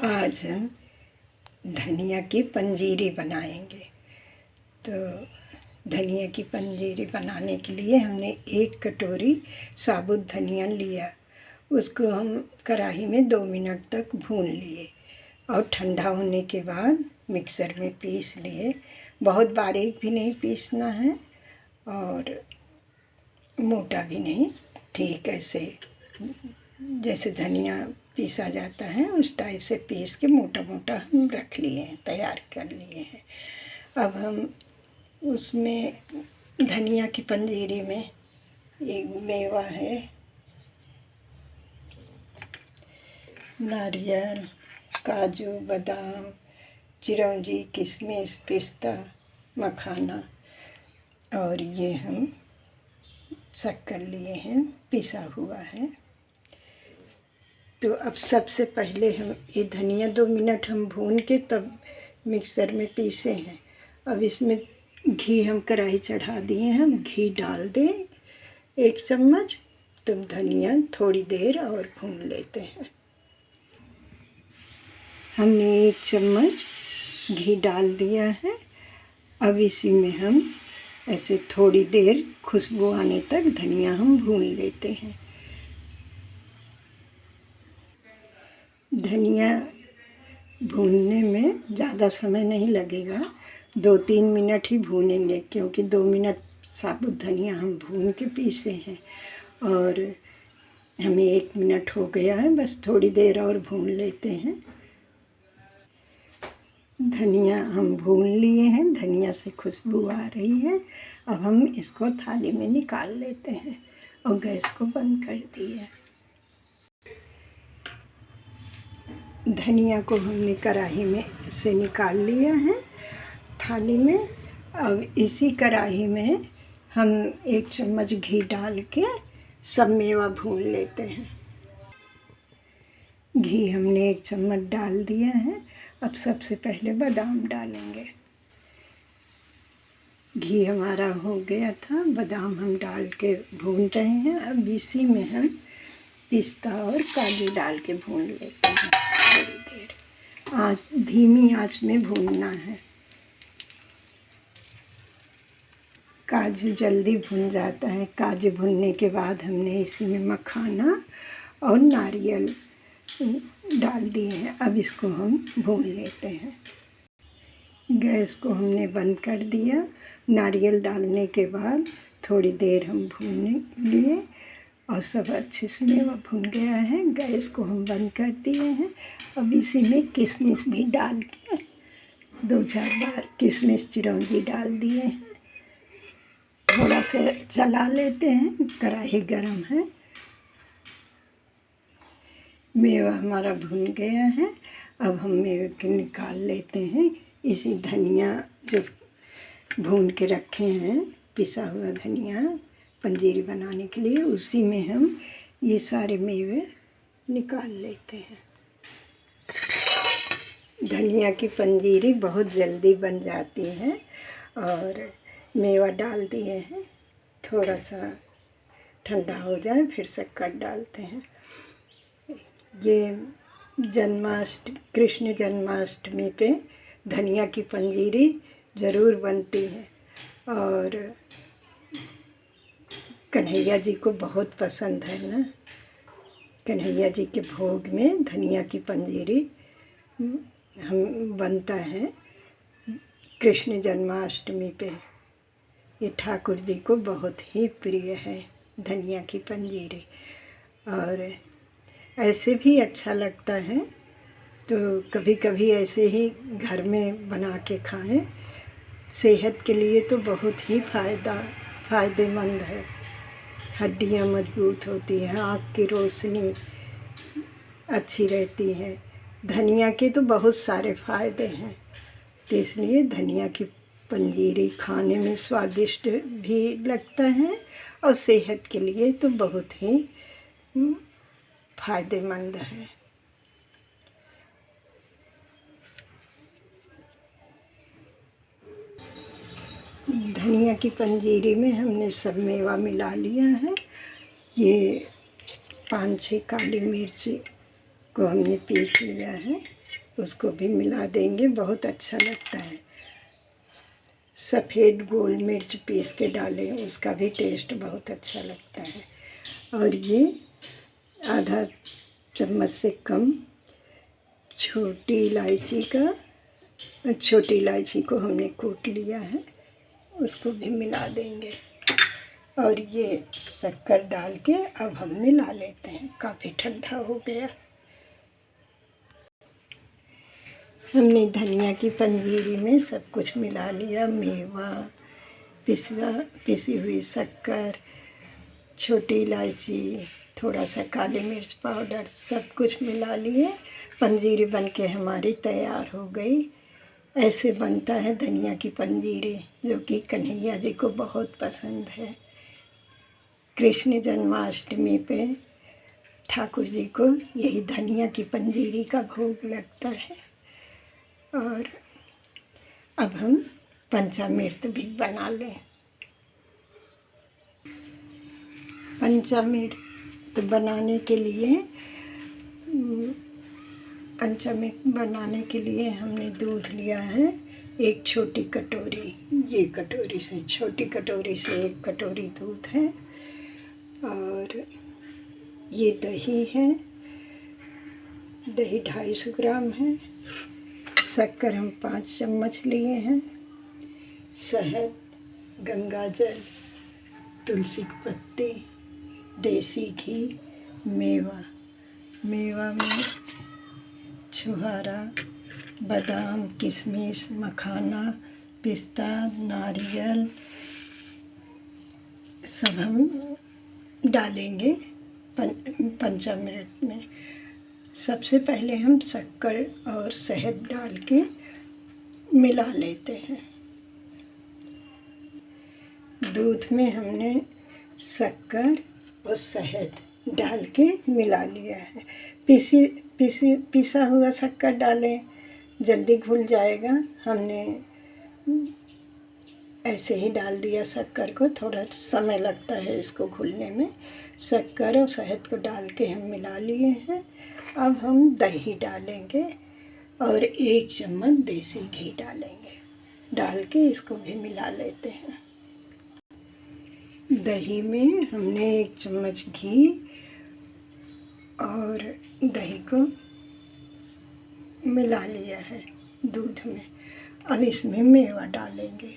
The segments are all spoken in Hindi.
आज हम धनिया की पंजीरी बनाएंगे। तो धनिया की पंजीरी बनाने के लिए हमने 1 कटोरी साबुत धनिया लिया। उसको हम कढ़ाई में 2 मिनट तक भून लिए और ठंडा होने के बाद मिक्सर में पीस लिए। बहुत बारीक भी नहीं पीसना है और मोटा भी नहीं, ठीक ऐसे जैसे धनिया पीसा जाता है उस टाइप से पीस के मोटा मोटा हम रख लिए हैं, तैयार कर लिए हैं। अब हम उसमें धनिया की पंजीरी में एक मेवा है, नारियल, काजू, बादाम, चिरौंजी, किशमिश, पिस्ता, मखाना और ये हम शक्कर लिए हैं, पिसा हुआ है। तो अब सबसे पहले हम ये धनिया 2 मिनट हम भून के तब मिक्सर में पीसे हैं। अब इसमें घी हम कढ़ाई चढ़ा दिए हैं, हम घी डाल दें 1 चम्मच। तो धनिया थोड़ी देर और भून लेते हैं। हमने 1 चम्मच घी डाल दिया है। अब इसी में हम ऐसे थोड़ी देर खुशबू आने तक धनिया हम भून लेते हैं। धनिया भूनने में ज़्यादा समय नहीं लगेगा, 2-3 मिनट ही भूनेंगे, क्योंकि 2 मिनट साबुत धनिया हम भून के पीसे हैं और हमें 1 मिनट हो गया है, बस थोड़ी देर और भून लेते हैं। धनिया हम भून लिए हैं, धनिया से खुशबू आ रही है। अब हम इसको थाली में निकाल लेते हैं और गैस को बंद कर दिए। धनिया को हमने कढ़ाई में से निकाल लिया है थाली में। अब इसी कढ़ाई में हम 1 चम्मच घी डाल के सब मेवा भून लेते हैं। घी हमने 1 चम्मच डाल दिया है। अब सबसे पहले बादाम डालेंगे। घी हमारा हो गया था, बादाम हम डाल के भून रहे हैं। अब इसी में हम पिस्ता और काजू डाल के भून लेते हैं थोड़ी देर। आँच धीमी आंच में भूनना है। काजू जल्दी भुन जाता है। काजू भुनने के बाद हमने इसी में मखाना और नारियल डाल दिए हैं। अब इसको हम भून लेते हैं। गैस को हमने बंद कर दिया। नारियल डालने के बाद थोड़ी देर हम भूनने लिए और सब अच्छे से मेवा भुन गया है। गैस को हम बंद कर दिए हैं। अब इसी में किशमिश भी डाल के 2-4 बार किशमिश चिरौंजी डाल दिए हैं। थोड़ा सा चला लेते हैं, कढ़ाई गरम है। मेवा हमारा भुन गया है। अब हम मेवे के निकाल लेते हैं। इसी धनिया जो भून के रखे हैं, पिसा हुआ धनिया पंजीरी बनाने के लिए, उसी में हम ये सारे मेवे निकाल लेते हैं। धनिया की पंजीरी बहुत जल्दी बन जाती है। और मेवा डाल दिए हैं, थोड़ा सा ठंडा हो जाए फिर शक्कर डालते हैं। ये कृष्ण जन्माष्टमी पे धनिया की पंजीरी ज़रूर बनती है और कन्हैया जी को बहुत पसंद है ना। कन्हैया जी के भोग में धनिया की पंजीरी हम बनता है कृष्ण जन्माष्टमी पे। ये ठाकुर जी को बहुत ही प्रिय है धनिया की पंजीरी। और ऐसे भी अच्छा लगता है, तो कभी कभी ऐसे ही घर में बना के खाएं। सेहत के लिए तो बहुत ही फ़ायदेमंद है। हड्डियाँ मजबूत होती हैं, आँख की रोशनी अच्छी रहती है। धनिया के तो बहुत सारे फ़ायदे हैं, तो इसलिए धनिया की पंजीरी खाने में स्वादिष्ट भी लगता है और सेहत के लिए तो बहुत ही फ़ायदेमंद है। धनिया की पंजीरी में हमने सब मेवा मिला लिया है। ये 5-6 काली मिर्ची को हमने पीस लिया है, उसको भी मिला देंगे, बहुत अच्छा लगता है। सफ़ेद गोल मिर्च पीस के डालें, उसका भी टेस्ट बहुत अच्छा लगता है। और ये आधा चम्मच से कम छोटी इलायची को हमने कूट लिया है, उसको भी मिला देंगे। और ये शक्कर डाल के अब हम मिला लेते हैं। काफ़ी ठंडा हो गया। हमने धनिया की पंजीरी में सब कुछ मिला लिया, मेवा, पिसी हुई शक्कर, छोटी इलायची, थोड़ा सा काली मिर्च पाउडर, सब कुछ मिला लिए। पंजीरी बनके हमारी तैयार हो गई। ऐसे बनता है धनिया की पंजीरी, जो कि कन्हैया जी को बहुत पसंद है। कृष्ण जन्माष्टमी पे ठाकुर जी को यही धनिया की पंजीरी का भोग लगता है। और अब हम पंचामृत भी बना लें। पंचामृत बनाने के लिए हमने दूध लिया है, एक छोटी कटोरी, ये कटोरी से, छोटी कटोरी से 1 कटोरी दूध है। और ये दही है, दही 250 ग्राम है। शक्कर हम 5 चम्मच लिए हैं। शहद, गंगाजल, तुलसी की पत्ती, देसी घी, मेवा में छुहारा, बादाम, किशमिश, मखाना, पिस्ता, नारियल सब हम डालेंगे पंचामृत में। सबसे पहले हम शक्कर और शहद डाल के मिला लेते हैं। दूध में हमने शक्कर और शहद डाल के मिला लिया है। पिसा हुआ शक्कर डालें, जल्दी घुल जाएगा। हमने ऐसे ही डाल दिया शक्कर को, थोड़ा समय लगता है इसको घुलने में। शक्कर और शहद को डाल के हम मिला लिए हैं। अब हम दही डालेंगे और 1 चम्मच देसी घी डालेंगे। डाल के इसको भी मिला लेते हैं। दही में हमने 1 चम्मच घी और दही को मिला लिया है दूध में। अब इसमें मेवा डालेंगे।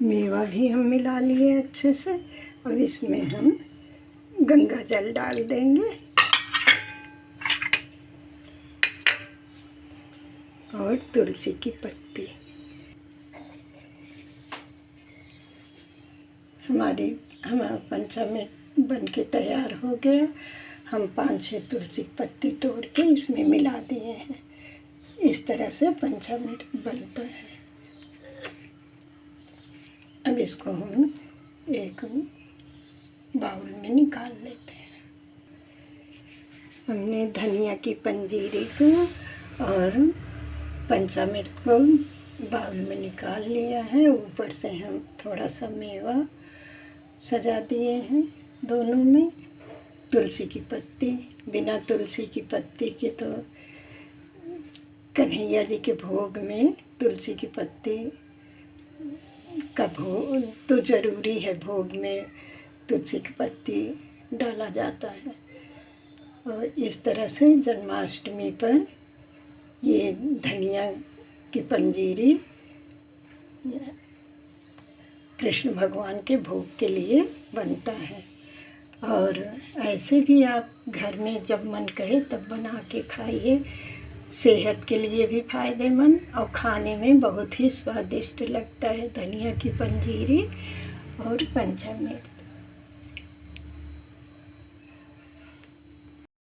मेवा भी हम मिला लिए अच्छे से। और इसमें हम गंगा जल डाल देंगे और तुलसी की पत्ती। हमारा पंचामृत बन के तैयार हो गया। हम 5-6 तुलसी की पत्ती तोड़ के इसमें मिला दिए हैं। इस तरह से पंचामृत बनता है। अब इसको हम एक बाउल में निकाल लेते हैं। हमने धनिया की पंजीरी को और पंचामृत को बाउल में निकाल लिया है। ऊपर से हम थोड़ा सा मेवा सजा दिए हैं दोनों में। तुलसी की पत्ती, बिना तुलसी की पत्ती के तो कन्हैया जी के भोग में तुलसी की पत्ती का भोग तो ज़रूरी है। भोग में तुलसी की पत्ती डाला जाता है। और इस तरह से जन्माष्टमी पर ये धनिया की पंजीरी कृष्ण भगवान के भोग के लिए बनता है। और ऐसे भी आप घर में जब मन कहे तब बना के खाइए। सेहत के लिए भी फ़ायदेमंद और खाने में बहुत ही स्वादिष्ट लगता है धनिया की पंजीरी और पंचामृत।